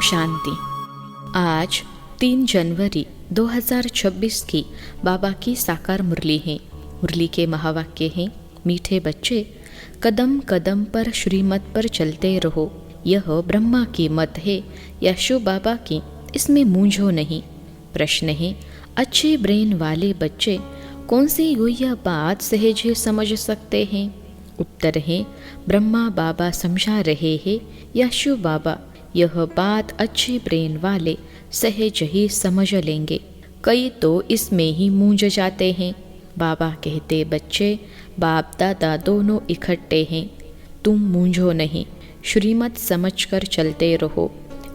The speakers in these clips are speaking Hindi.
शांति। आज 3 जनवरी 2026 की बाबा की साकार मुरली है। मुरली के महावाक्य हैं, मीठे बच्चे, कदम कदम पर श्रीमत पर चलते रहो। यह ब्रह्मा की मत है या शिव बाबा की, इसमें मूंझो नहीं। प्रश्न है, अच्छे ब्रेन वाले बच्चे कौन सी यह बात सहज समझ सकते हैं? उत्तर है, ब्रह्मा बाबा समझा रहे हैं या शिव बाबा। यह बात अच्छे ब्रेन वाले सहज ही समझ लेंगे। कई तो इसमें ही मूंझ जाते हैं। बाबा कहते, बच्चे बाप दादा दोनों इकट्ठे हैं, तुम मूंझो नहीं, श्रीमत समझकर चलते रहो।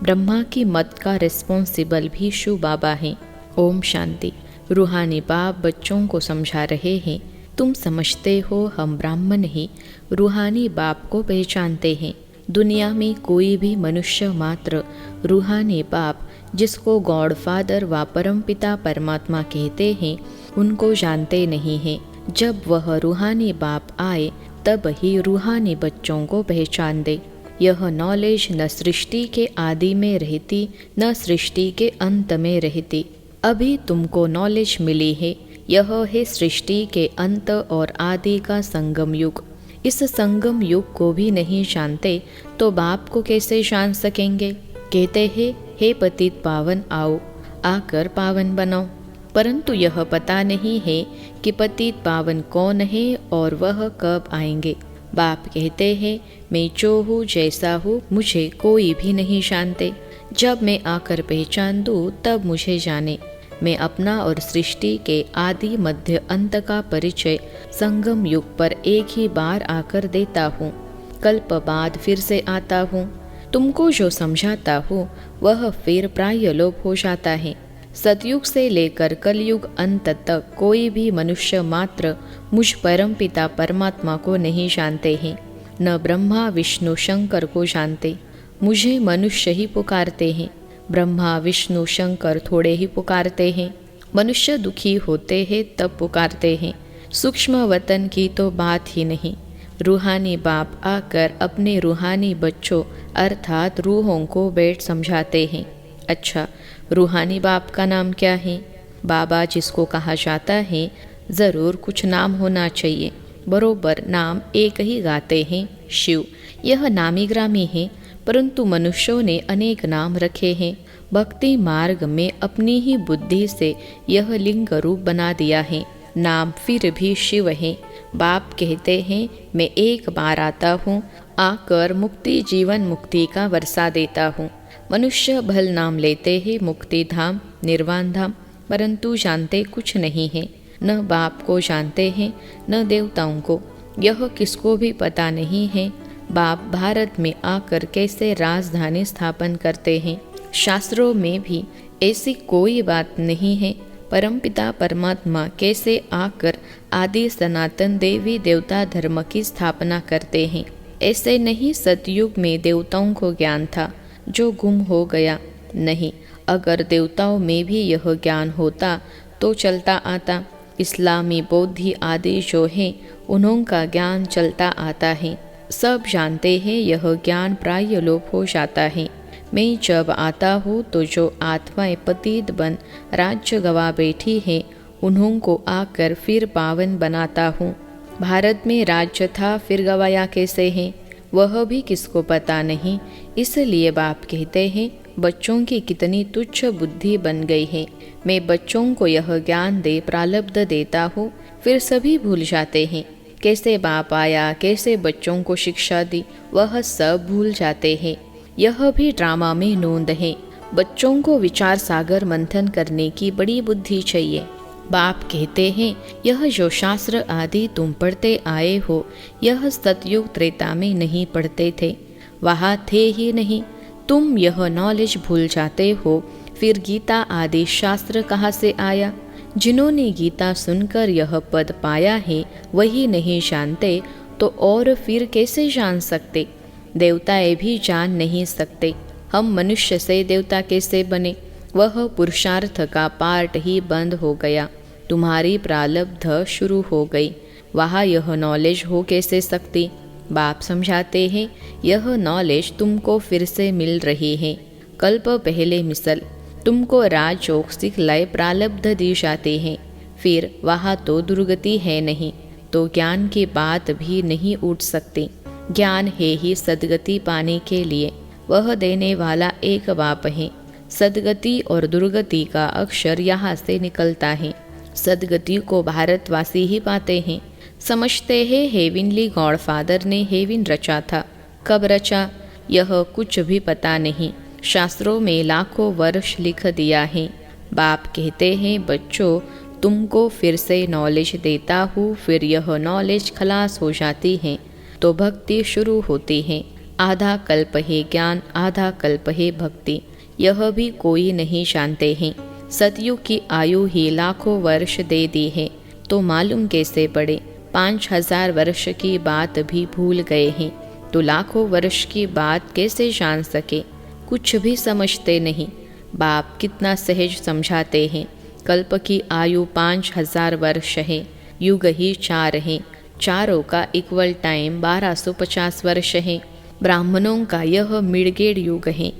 ब्रह्मा की मत का रिस्पॉन्सिबल भी शिव बाबा हैं। ओम शांति। रूहानी बाप बच्चों को समझा रहे हैं, तुम समझते हो हम ब्राह्मण ही रूहानी बाप को पहचानते हैं। दुनिया में कोई भी मनुष्य मात्र रूहानी बाप, जिसको गॉड फादर व परम पिता परमात्मा कहते हैं, उनको जानते नहीं हैं। जब वह रूहानी बाप आए तब ही रूहानी बच्चों को पहचान दे। यह नॉलेज न सृष्टि के आदि में रहती न सृष्टि के अंत में रहती। अभी तुमको नॉलेज मिली है, यह है सृष्टि के अंत और आदि का संगम युग। इस संगम युग को भी नहीं जानते तो बाप को कैसे जान सकेंगे? कहते हैं, हे पतित पावन आओ, आकर पावन बनाओ। परंतु यह पता नहीं है कि पतित पावन कौन है और वह कब आएंगे। बाप कहते हैं, मैं जो हूँ जैसा हूँ मुझे कोई भी नहीं जानते। जब मैं आकर पहचान दूँ तब मुझे जाने। मैं अपना और सृष्टि के आदि मध्य अंत का परिचय संगम युग पर एक ही बार आकर देता हूँ। कल्प बाद फिर से आता हूँ। तुमको जो समझाता हूँ वह फिर प्राय लोप हो जाता है। सतयुग से लेकर कलयुग अंत तक कोई भी मनुष्य मात्र मुझ परम पिता परमात्मा को नहीं जानते हैं, न ब्रह्मा विष्णु शंकर को जानते। मुझे मनुष्य ही पुकारते हैं। ब्रह्मा विष्णु शंकर थोड़े ही पुकारते हैं। मनुष्य दुखी होते हैं तब पुकारते हैं। सूक्ष्म वतन की तो बात ही नहीं। रूहानी बाप आकर अपने रूहानी बच्चों अर्थात रूहों को बैठ समझाते हैं। अच्छा, रूहानी बाप का नाम क्या है? बाबा जिसको कहा जाता है, ज़रूर कुछ नाम होना चाहिए। बरोबर नाम एक ही गाते हैं, शिव। यह नामी ग्रामी है, परंतु मनुष्यों ने अनेक नाम रखे हैं। भक्ति मार्ग में अपनी ही बुद्धि से यह लिंग रूप बना दिया है। नाम फिर भी शिव है। बाप कहते हैं, मैं एक बार आता हूँ, आकर मुक्ति जीवन मुक्ति का वर्षा देता हूँ। मनुष्य भल नाम लेते हैं मुक्ति धाम निर्वाण धाम, परंतु जानते कुछ नहीं है। न बाप को जानते हैं न देवताओं को। यह किसको भी पता नहीं है। बाप भारत में आकर कैसे राजधानी स्थापन करते हैं, शास्त्रों में भी ऐसी कोई बात नहीं है। परमपिता परमात्मा कैसे आकर आदि सनातन देवी देवता धर्म की स्थापना करते हैं, ऐसे नहीं। सतयुग में देवताओं को ज्ञान था जो गुम हो गया। नहीं, अगर देवताओं में भी यह ज्ञान होता तो चलता आता। इस्लामी बौद्धि आदि जो हैं उनका ज्ञान चलता आता है। सब जानते हैं यह ज्ञान प्राय लोप हो जाता है। मैं जब आता हूँ तो जो आत्माएं पतित बन राज्य गवा बैठी हैं उन्हों को आकर फिर पावन बनाता हूँ। भारत में राज्य था फिर गवाया कैसे है, वह भी किसको पता नहीं। इसलिए बाप कहते हैं, बच्चों की कितनी तुच्छ बुद्धि बन गई है। मैं बच्चों को यह ज्ञान दे प्रारब्ध देता हूँ, फिर सभी भूल जाते हैं। कैसे बाप आया, कैसे बच्चों को शिक्षा दी, वह सब भूल जाते हैं। यह भी ड्रामा में नोंद है। बच्चों को विचार सागर मंथन करने की बड़ी बुद्धि चाहिए। बाप कहते हैं, यह जो शास्त्र आदि तुम पढ़ते आए हो, यह सतयुग त्रेता में नहीं पढ़ते थे, वहाँ थे ही नहीं। तुम यह नॉलेज भूल जाते हो, फिर गीता आदि शास्त्र कहाँ से आया? जिन्होंने गीता सुनकर यह पद पाया है वही नहीं जानते तो और फिर कैसे जान सकते? देवताएं भी जान नहीं सकते। हम मनुष्य से देवता कैसे बने? वह पुरुषार्थ का पार्ट ही बंद हो गया। तुम्हारी प्रारब्ध शुरू हो गई, वहाँ यह नॉलेज हो कैसे सकती? बाप समझाते हैं, यह नॉलेज तुमको फिर से मिल रही है। कल्प पहले मिसल। तुमको राजयोग सिखलाए प्रारब्ध दी जाते हैं, फिर वहाँ तो दुर्गति है नहीं, तो ज्ञान की बात भी नहीं उठ सकती। ज्ञान है ही सद्गति पाने के लिए, वह देने वाला एक बाप है। सद्गति और दुर्गति का अक्षर यहाँ से निकलता है। सद्गति को भारतवासी ही पाते हैं। समझते हैं हेविनली गॉडफादर ने हेविन रचा था। कब रचा यह कुछ भी पता नहीं। शास्त्रों में लाखों वर्ष लिख दिया है। बाप कहते हैं बच्चों, तुमको फिर से नॉलेज देता हूँ, फिर यह नॉलेज खलास हो जाती है तो भक्ति शुरू होती है। आधा कल्प है ज्ञान, आधा कल्प है भक्ति, यह भी कोई नहीं जानते हैं। सतयुग की आयु ही लाखों वर्ष दे दी है, तो मालूम कैसे पड़े। 5000 वर्ष की बात भी भूल गए हैं, तो लाखों वर्ष की बात कैसे जान सके। कुछ भी समझते नहीं। बाप कितना सहज समझाते हैं। कल्प की आयु 5000 वर्ष है, युग ही 4 हैं, चारों का इक्वल टाइम 1250 वर्ष है। ब्राह्मणों का यह मिडगेड युग है,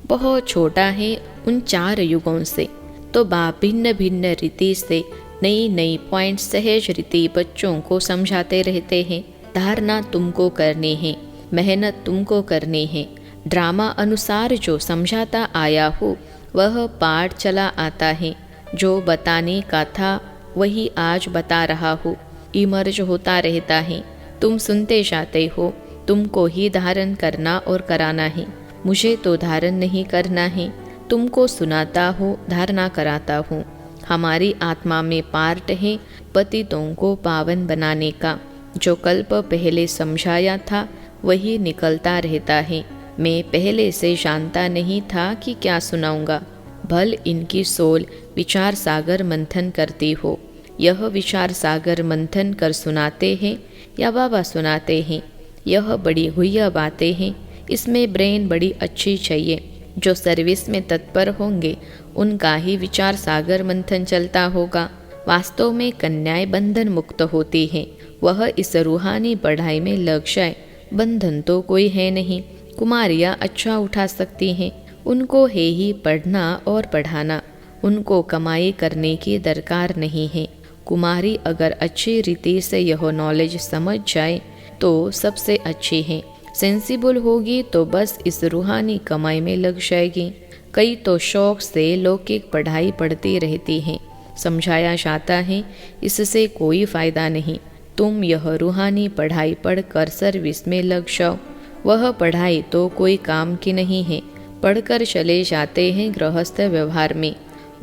बहुत छोटा है उन 4 युगों से। तो बाप भिन्न भिन्न रीति से नई नई पॉइंट सहज रीति बच्चों को समझाते रहते हैं। धारणा तुमको करनी है, मेहनत तुमको करनी है। ड्रामा अनुसार जो समझाता आया हो वह पाठ चला आता है। जो बताने का था वही आज बता रहा हूँ। इमर्ज होता रहता है। तुम सुनते जाते हो, तुमको ही धारण करना और कराना है। मुझे तो धारण नहीं करना है, तुमको सुनाता हो, धारणा कराता हूँ। हमारी आत्मा में पार्ट है पतितों को पावन बनाने का। जो कल्प पहले समझाया था वही निकलता रहता है। मैं पहले से जानता नहीं था कि क्या सुनाऊंगा। भल इनकी सोल विचार सागर मंथन करती हो। यह विचार सागर मंथन कर सुनाते हैं या बाबा सुनाते हैं, यह बड़ी हुई बातें हैं। इसमें ब्रेन बड़ी अच्छी चाहिए। जो सर्विस में तत्पर होंगे उनका ही विचार सागर मंथन चलता होगा। वास्तव में कन्याएं बंधन मुक्त होती हैं। वह इस रूहानी पढ़ाई में लग जाए, बंधन तो कोई है नहीं। कुमारियाँ अच्छा उठा सकती हैं, उनको है ही पढ़ना और पढ़ाना। उनको कमाई करने की दरकार नहीं है। कुमारी अगर अच्छी रीति से यह नॉलेज समझ जाए तो सबसे अच्छी है। सेंसिबल होगी तो बस इस रूहानी कमाई में लग जाएगी। कई तो शौक से लौकिक पढ़ाई पढ़ती रहती हैं। समझाया जाता है इससे कोई फ़ायदा नहीं। तुम यह रूहानी पढ़ाई पढ़कर सर्विस में लग जाओ। वह पढ़ाई तो कोई काम की नहीं है। पढ़कर चले जाते हैं गृहस्थ व्यवहार में।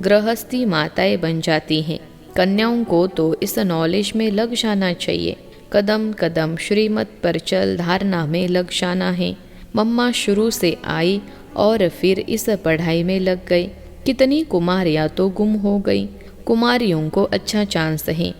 गृहस्थी माताएं बन जाती हैं। कन्याओं को तो इस नॉलेज में लग जाना चाहिए। कदम कदम श्रीमत पर चल धारणा में लग जाना है। मम्मा शुरू से आई और फिर इस पढ़ाई में लग गई। कितनी कुमारियाँ तो गुम हो गई। कुमारियों को अच्छा चांस है।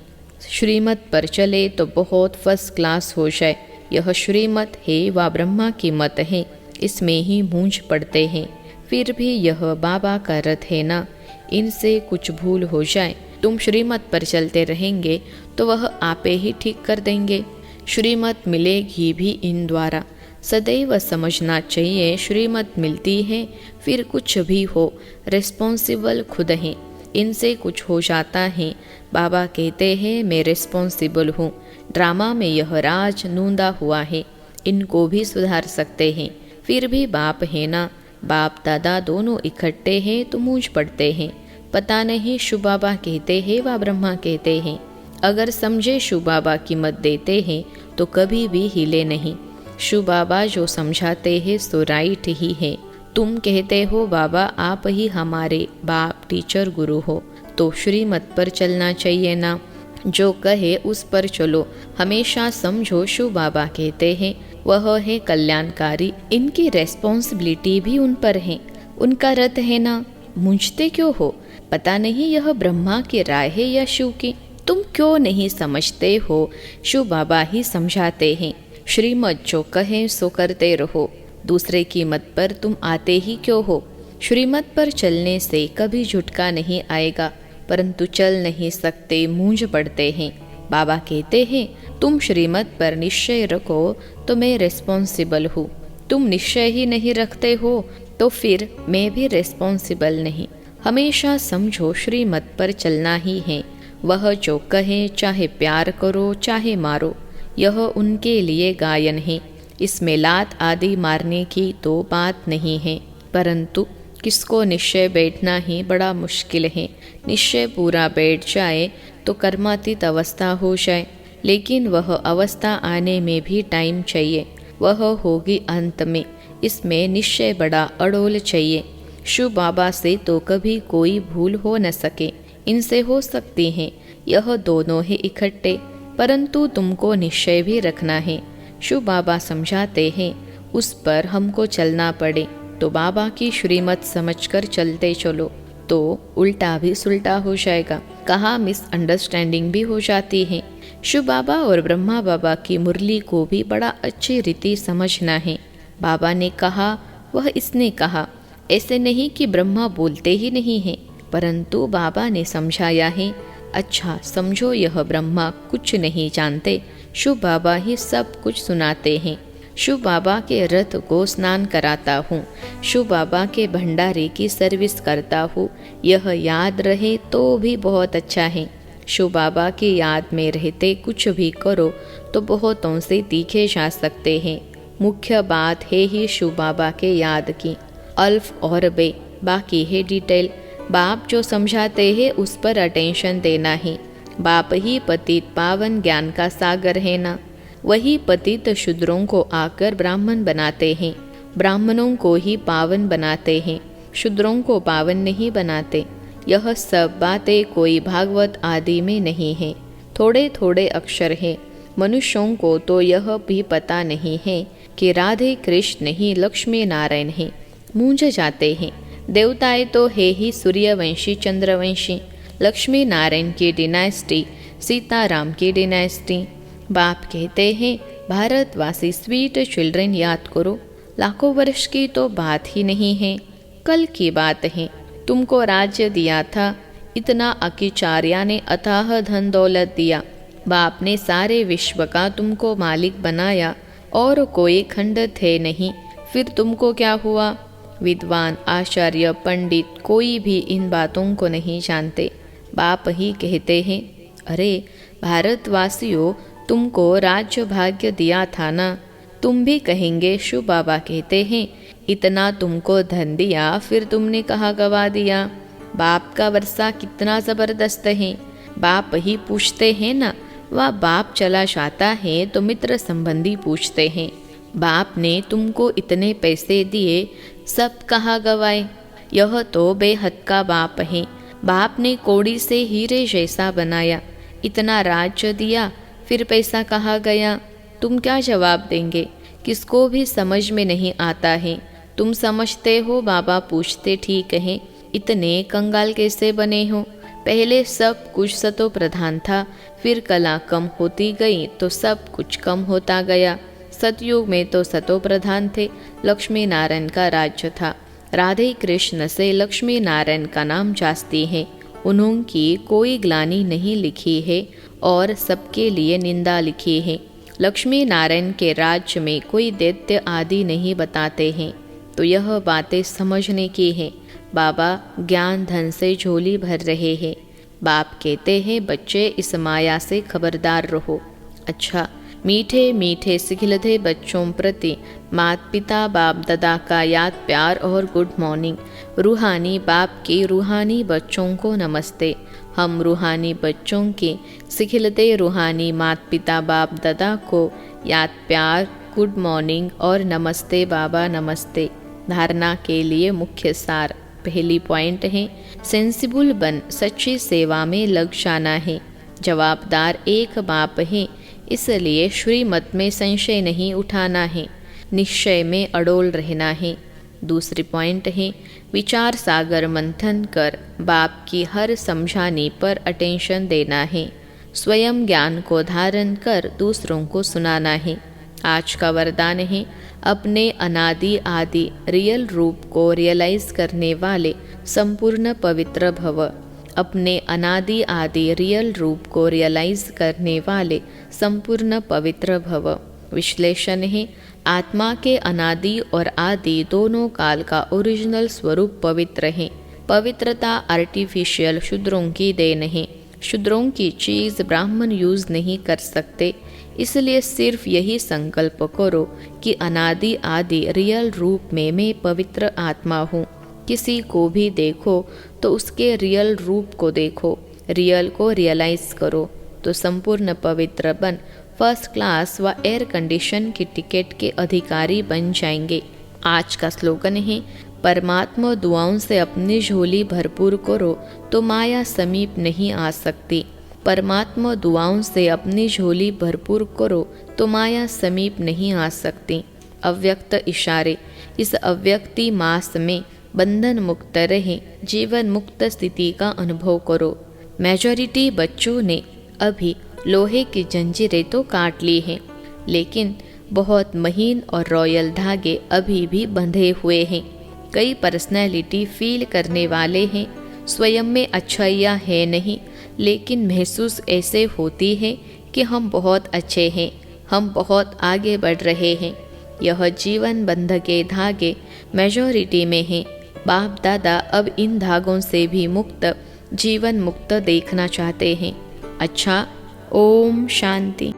श्रीमत पर चले तो बहुत फर्स्ट क्लास हो जाए। यह श्रीमत है व ब्रह्मा की मत है, इसमें ही मूंझ पड़ते हैं। फिर भी यह बाबा का रथ है ना, इनसे कुछ भूल हो जाए तुम श्रीमत पर चलते रहेंगे तो वह आपे ही ठीक कर देंगे। श्रीमत मिलेगी भी इन द्वारा। सदैव समझना चाहिए श्रीमत मिलती है, फिर कुछ भी हो रिस्पॉन्सिबल खुद हैं। इनसे कुछ हो जाता है, बाबा कहते हैं मैं रिस्पॉन्सिबल हूँ। ड्रामा में यह राज नूंदा हुआ है, इनको भी सुधार सकते हैं। फिर भी बाप है ना, बाप दादा दोनों इकट्ठे हैं तो मूंझ पड़ते हैं। पता नहीं शिव बाबा कहते हैं व ब्रह्मा कहते हैं। अगर समझे शिव बाबा की मत देते हैं तो कभी भी हिले नहीं। शिव बाबा जो समझाते हैं सो राइट ही है। तुम कहते हो बाबा आप ही हमारे बाप टीचर गुरु हो, तो श्रीमत पर चलना चाहिए ना। जो कहे उस पर चलो। हमेशा समझो शिव बाबा कहते हैं वह है कल्याणकारी। इनकी रेस्पॉन्सिबिलिटी भी उन पर है, उनका रथ है ना। मूंझते क्यों हो? पता नहीं यह ब्रह्मा की राय है या शिव की। तुम क्यों नहीं समझते हो? शिव बाबा ही समझाते हैं। श्रीमत जो कहे सो करते रहो। दूसरे की मत पर तुम आते ही क्यों हो? श्रीमत पर चलने से कभी झुटका नहीं आएगा, परंतु चल नहीं सकते, मूंझ पड़ते हैं। बाबा कहते हैं तुम श्रीमत पर निश्चय रखो तो मैं रिस्पॉन्सिबल हूँ। तुम निश्चय ही नहीं रखते हो तो फिर मैं भी रिस्पॉन्सिबल नहीं। हमेशा समझो श्रीमत पर चलना ही है। वह जो कहे, चाहे प्यार करो चाहे मारो, यह उनके लिए गायन है। इसमें लात आदि मारने की तो बात नहीं है, परंतु किसको निश्चय बैठना ही बड़ा मुश्किल है। निश्चय पूरा बैठ जाए तो कर्मातीत अवस्था हो जाए, लेकिन वह अवस्था आने में भी टाइम चाहिए। वह होगी अंत में। इसमें निश्चय बड़ा अड़ोल चाहिए। शिव बाबा से तो कभी कोई भूल हो न सके, इनसे हो सकती है। यह दोनों ही इकट्ठे, परंतु तुमको निश्चय भी रखना है। शिव बाबा समझाते हैं, उस पर हमको चलना पड़े तो बाबा की श्रीमत समझकर चलते चलो, तो उल्टा भी सुल्टा हो जाएगा। कहाँ मिसअंडरस्टैंडिंग भी हो जाती है। शिव बाबा और ब्रह्मा बाबा की मुरली को भी बड़ा अच्छी रीति समझना है। बाबा ने कहा, वह इसने कहा। ऐसे नहीं कि ब्रह्मा बोलते ही नहीं हैं, परंतु बाबा ने समझाया है। अच्छा समझो, यह ब्रह्मा कुछ नहीं जानते, शिव बाबा ही सब कुछ सुनाते हैं। शिव बाबा के रथ को स्नान कराता हूँ, शिव बाबा के भंडारे की सर्विस करता हूँ। यह याद रहे तो भी बहुत अच्छा है। शिव बाबा की याद में रहते कुछ भी करो तो बहुतों से तीखे जा सकते हैं। मुख्य बात है ही शिव बाबा के याद की। अल्फ और बे, बाकी है डिटेल। बाप जो समझाते हैं उस पर अटेंशन देना ही। बाप ही पतित पावन ज्ञान का सागर है ना। वही पतित शूद्रों को आकर ब्राह्मण बनाते हैं, ब्राह्मणों को ही पावन बनाते हैं, शूद्रों को पावन नहीं बनाते। यह सब बातें कोई भागवत आदि में नहीं है, थोड़े थोड़े अक्षर हैं। मनुष्यों को तो यह भी पता नहीं है कि राधे कृष्ण ही लक्ष्मी नारायण हैं, मूंझ जाते हैं। देवताएं तो है ही सूर्यवंशी चंद्रवंशी, लक्ष्मी नारायण की डिनाइस्टी, सीताराम की डिनाइस्टी। बाप कहते हैं, भारतवासी स्वीट चिल्ड्रन याद करो। लाखों वर्ष की तो बात ही नहीं है, कल की बात है। तुमको राज्य दिया था, इतना अकिचार्या ने अथाह धन दौलत दिया। बाप ने सारे विश्व का तुमको मालिक बनाया और कोई खंड थे नहीं। फिर तुमको क्या हुआ? विद्वान, आचार्य, पंडित कोई भी इन बातों को नहीं जानते। बाप ही कहते हैं, अरे भारतवासियों, तुमको राज्य भाग्य दिया था ना। तुम भी कहेंगे शिव बाबा कहते हैं, इतना तुमको धन दिया, फिर तुमने कहाँ गवा दिया। बाप का वर्षा कितना ज़बरदस्त है। बाप ही पूछते हैं ना। वह बाप चला जाता है तो मित्र संबंधी पूछते हैं, बाप ने तुमको इतने पैसे दिए, सब कहाँ गवाए। यह तो बेहद का बाप है। बाप ने कौड़ी से हीरे जैसा बनाया, इतना राज्य दिया, फिर पैसा कहाँ गया। तुम क्या जवाब देंगे? किसको भी समझ में नहीं आता है। तुम समझते हो, बाबा पूछते, ठीक है, इतने कंगाल कैसे बने हो? पहले सब कुछ सतो प्रधान था, फिर कला कम होती गई तो सब कुछ कम होता गया। सतयुग में तो सतो प्रधान थे, लक्ष्मी नारायण का राज्य था। राधे कृष्ण से लक्ष्मी नारायण का नाम जास्ती है। उन्होंने कोई ग्लानि नहीं लिखी है और सबके लिए निंदा लिखी है। लक्ष्मी नारायण के राज्य में कोई दैत्य आदि नहीं बताते हैं, तो यह बातें समझने की है। बाबा ज्ञान धन से झोली भर रहे हैं। बाप कहते हैं, बच्चे इस माया से खबरदार रहो। अच्छा, मीठे मीठे सिखिलते बच्चों प्रति माता पिता बाप दादा का याद प्यार और गुड मॉर्निंग। रूहानी बाप के रूहानी बच्चों को नमस्ते। हम रूहानी बच्चों के सिखिलते रूहानी माता पिता बाप दादा को याद प्यार, गुड मॉर्निंग और नमस्ते बाबा नमस्ते। धारणा के लिए मुख्य सार। पहली पॉइंट है, सेंसिबल बन सच्ची सेवा में लग जाना है। जवाबदार एक बाप है, इसलिए श्रीमत में संशय नहीं उठाना है, निश्चय में अड़ोल रहना है। दूसरी पॉइंट है, विचार सागर मंथन कर बाप की हर समझाने पर अटेंशन देना है। स्वयं ज्ञान को धारण कर दूसरों को सुनाना है। आज का वरदान है, अपने अनादि आदि रियल रूप को रियलाइज करने वाले संपूर्ण पवित्र भव। अपने अनादि आदि रियल रूप को रियलाइज करने वाले संपूर्ण पवित्र भव। विश्लेषण है, आत्मा के अनादि और आदि दोनों काल का ओरिजिनल स्वरूप पवित्र है। पवित्रता आर्टिफिशियल शूद्रों की देन है। शूद्रों की चीज़ ब्राह्मण यूज नहीं कर सकते, इसलिए सिर्फ यही संकल्प करो कि अनादि आदि रियल रूप में मैं पवित्र आत्मा हूँ। किसी को भी देखो तो उसके रियल रूप को देखो, रियल को रियलाइज करो तो संपूर्ण पवित्र बन फर्स्ट क्लास व एयर कंडीशन की टिकट के अधिकारी बन जाएंगे। आज का स्लोगन है, परमात्मा दुआओं से अपनी झोली भरपूर करो तो माया समीप नहीं आ सकती। परमात्मा दुआओं से अपनी झोली भरपूर करो तो माया समीप नहीं आ सकती। अव्यक्त इशारे, इस अव्यक्ति मास में बंधन मुक्त रहे, जीवन मुक्त स्थिति का अनुभव करो। मेजॉरिटी बच्चों ने अभी लोहे की जंजीरें तो काट ली हैं, लेकिन बहुत महीन और रॉयल धागे अभी भी बंधे हुए हैं। कई पर्सनैलिटी फील करने वाले हैं, स्वयं में अच्छाइयाँ है नहीं, लेकिन महसूस ऐसे होती है कि हम बहुत अच्छे हैं, हम बहुत आगे बढ़ रहे हैं। यह जीवन बंध के धागे मेजॉरिटी में हैं। बाप दादा अब इन धागों से भी मुक्त, जीवन मुक्त देखना चाहते हैं। अच्छा, ओम शांति।